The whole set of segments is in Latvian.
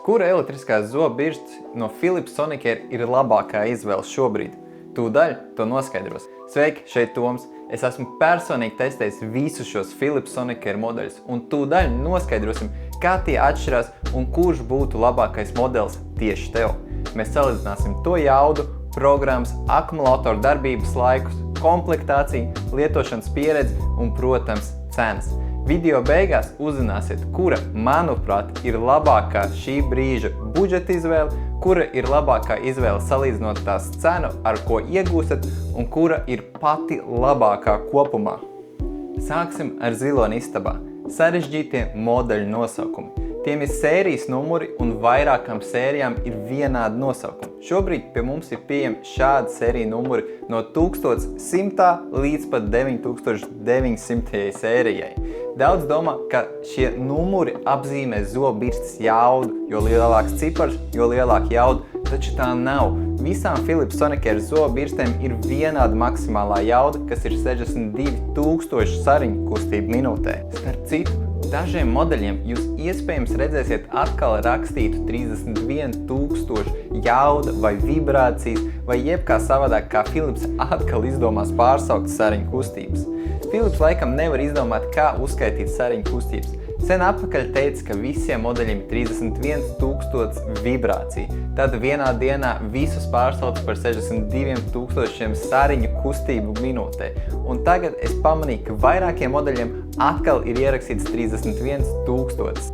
Kura elektriskās zobu birstes no Philips Sonicare ir labākā izvēle šobrīd? Tūdaļ to noskaidros. Sveiki, šeit Toms. Es esmu personīgi testējis visus šos Philips Sonicare modeļus un tūdaļ noskaidrosim, kā tie atšķirās un kurš būtu labākais modelis tieši tev. Mēs salīdzināsim to jaudu, programmas, akumulātoru darbības laikus, komplektāciju, lietošanas pieredzi un, protams, cenas. Video beigās uzzināsiet, kura, manuprāt, ir labākā šī brīža budžeta izvēle, kura ir labākā izvēle salīdzinot tās cenu, ar ko iegūstat, un kura ir pati labākā kopumā. Sāksim ar ziloni istabā. Sarežģītie modeļu nosaukumi. Tiem ir sērijas numuri un vairākām sērijām ir vienādi nosaukumi. Šobrīd pie mums ir pieejami šādi sērija numuri no 1100 līdz pat 9900 sērijai. Daudz domā, ka šie numuri apzīmē zobu birstes jaudu, jo lielāks cipars, jo lielāka jauda, taču tā nav. Visām Philips Sonicare zobu birstēm ir vienāda maksimālā jauda, kas ir 62,000 sariņu kustību minūtē. Starp citu, dažiem modeļiem jūs iespējams redzēsiet atkal rakstītu 31,000 jauda vai vibrācijas, vai jebkā savādāk, kā Philips atkal izdomās pārsaukt sariņu kustības. Philips laikam nevar izdomāt, kā uzskaitīt sariņu kustības. Sen atpakaļ teica, ka visiem modeļiem ir 31,000 vibrāciju. Tad vienā dienā visus pārsauc par 62,000 sariņu kustību minūtē. Un tagad es pamanīju, ka vairākiem modeļiem atkal ir ierakstīts 31,000.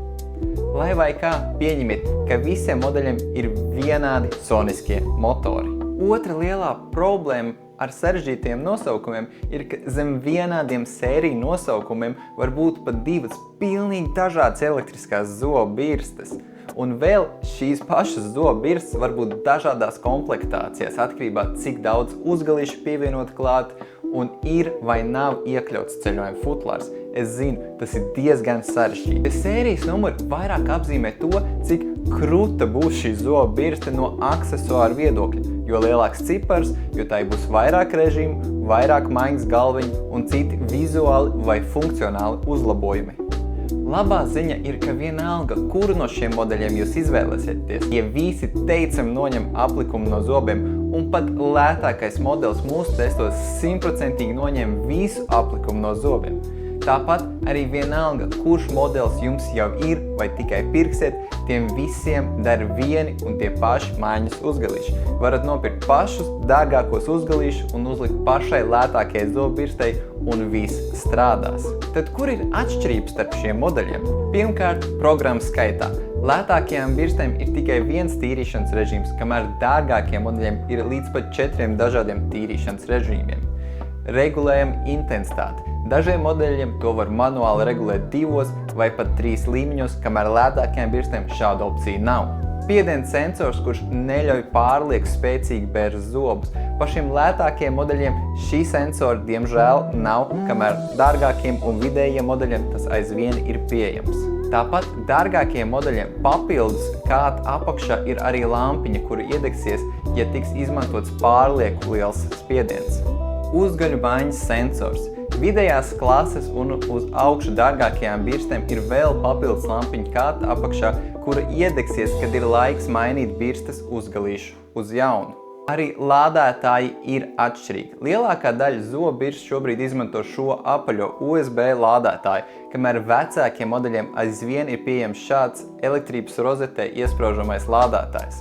Lai vai kā, pieņemiet, ka visiem modeļiem ir vienādi soniskie motori. Otra lielā problēma ar sarežģītiem nosaukumiem ir, ka zem vienādiem sēriju nosaukumiem var būt pat divas pilnīgi dažādas elektriskās zobu birstes. Un vēl šīs pašas zobu birstes var būt dažādās komplektācijās, atkarībā cik daudz uzgalīšu pievienot klāt un ir vai nav iekļauts ceļojuma futlārs. Es zinu, tas ir diezgan sarežģīti. Sērijas numuri vairāk apzīmē to, cik kruta būs šī zobu birste no aksesuāru viedokļa. Jo lielāks cipars, jo tai būs vairāk režīmu, vairāk maiņas galviņu un citi vizuāli vai funkcionāli uzlabojumi. Labā ziņa ir, ka vienalga, kuru no šiem modeļiem jūs izvēlēsieties, tie visi teicami noņem aplikumu no zobiem, un pat lētākais modelis mūsu testos 100% noņem visu aplikumu no zobiem. Tāpat arī vienalga, kurš modelis jums jau ir vai tikai pirksiet, tiem visiem der vieni un tie paši maiņas uzgalīši. Varat nopirkt pašus dārgākos uzgalīšus un uzlikt pašai lētākajai zobu birstei un viss strādās. Tad kur ir atšķirības starp šiem modeļiem? Pirmkārt, programmas skaitā. Lētākajām birstēm ir tikai viens tīrīšanas režīms, kamēr dārgākajiem modeļiem ir līdz pat 4 dažādiem tīrīšanas režīmiem. Regulējam intensitāti. Dažiem modeļiem to var manuāli regulēt 2 vai pat 3 līmeņos, kamēr lētākajām birstēm šāda opcija nav. Spiediena sensors, kurš neļauj pārlieku spēcīgi bērst zobus. Pašiem lētākajiem modeļiem šī sensora diemžēl nav, kamēr dārgākiem un vidējiem modeļiem tas aizvien ir pieejams. Tāpat dārgākajiem modeļiem papildus kāta apakšā ir arī lampiņa, kura iedegsies, ja tiks izmantots pārlieku liels spiediens. Uzgaļu maiņas sensors. Vidējās klases un uz augšu dārgākajām birstēm ir vēl papildus lampiņa kāta apakšā, kura iedegsies, kad ir laiks mainīt birstes uzgalīšu uz jaunu. Arī lādētāji ir atšķirīgi. Lielākā daļa zobu birstes šobrīd izmanto šo apaļo USB lādētāju, kamēr vecākiem modeļiem aizvien ir pieejams šāds elektrības rozetē iespraužamais lādētājs.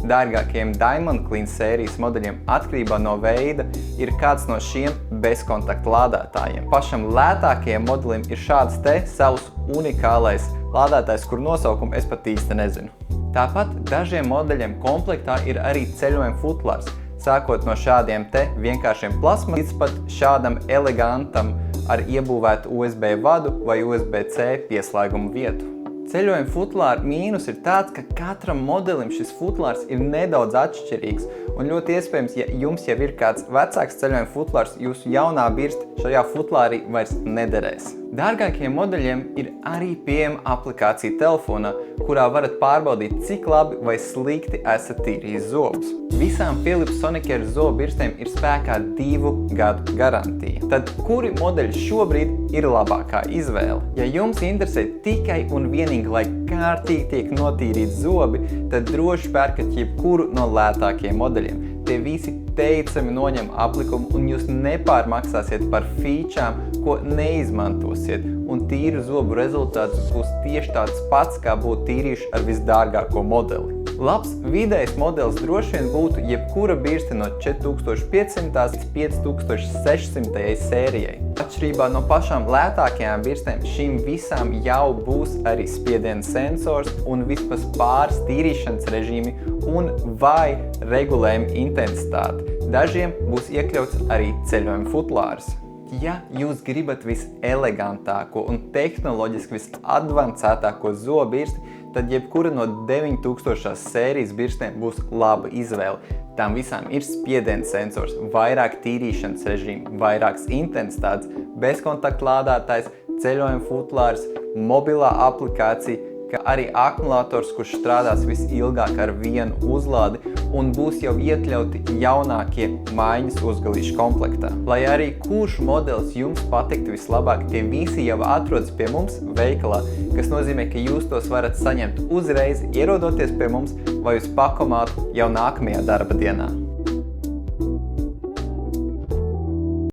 Dārgākajiem Diamond Clean sērijas modeļiem atkarībā no veida ir kāds no šiem bezkontakta lādētājiem. Pašam lētākajiem modelim ir šāds te savs unikālais lādētājs, kur nosaukumu es pat īsti nezinu. Tāpat dažiem modeļiem komplektā ir arī ceļojuma futlārs, sākot no šādiem te vienkāršiem plasmas līdz pat šādam elegantam ar iebūvētu USB vadu vai USB-C pieslēgumu vietu. Ceļojuma futlāra mīnus ir tāds, ka katram modelim šis futlārs ir nedaudz atšķirīgs, un ļoti iespējams, ja jums jau ir kāds vecāks ceļojuma futlārs, jūsu jaunā birste šajā futlārī vairs nederēs. Dārgākajiem modeļiem ir arī pieejama aplikācija telefonā, kurā varat pārbaudīt, cik labi vai slikti esat tīrījis zobus. Visām Philips Sonicare zobirstēm ir spēkā 2 gadu garantija. Tad kuri modeļi šobrīd ir labākā izvēle? Ja jums interesē tikai un vienīgi, lai kārtīgi tiek notīrīti zobi, tad droši pērkat jebkuru no lētākajiem modeļiem. Tie visi teicami noņem aplikumu un jūs nepārmaksāsiet par fīčām, ko neizmantosiet, un tīru zobu rezultāts būs tieši tāds pats, kā būtu tīrījuši ar visdārgāko modeli. Labs vidējs modelis droši vien būtu jebkura birste no 4500 līdz 5600 sērijai. Atšķirībā no pašām lētākajām birstēm, šīm visām jau būs arī spiediena sensors un vismaz pāris tīrīšanas režīmi un vai regulējuma intensitāte. Dažiem būs iekļauts arī ceļojuma futlārs. Ja jūs gribat viselegantāko un tehnoloģiski visadvancētāko zobirsti, tad jebkura no 9000 sērijas birstēm būs laba izvēle. Tām visām ir spiediena sensors, vairāk tīrīšanas režīmi, vairākas intensitātes, bezkontakta lādētājs, ceļojuma futlārs, mobilā aplikācija, kā arī akumulators, kurš strādās visilgāk ar vienu uzlādi un būs jau iekļauti jaunākie maiņas uzgalīšu komplektā. Lai arī kurš modelis jums patiktu vislabāk, tie visi jau atrodas pie mums veikalā, kas nozīmē, ka jūs tos varat saņemt uzreiz, ierodoties pie mums vai uz pakomātu jau nākamajā darba dienā.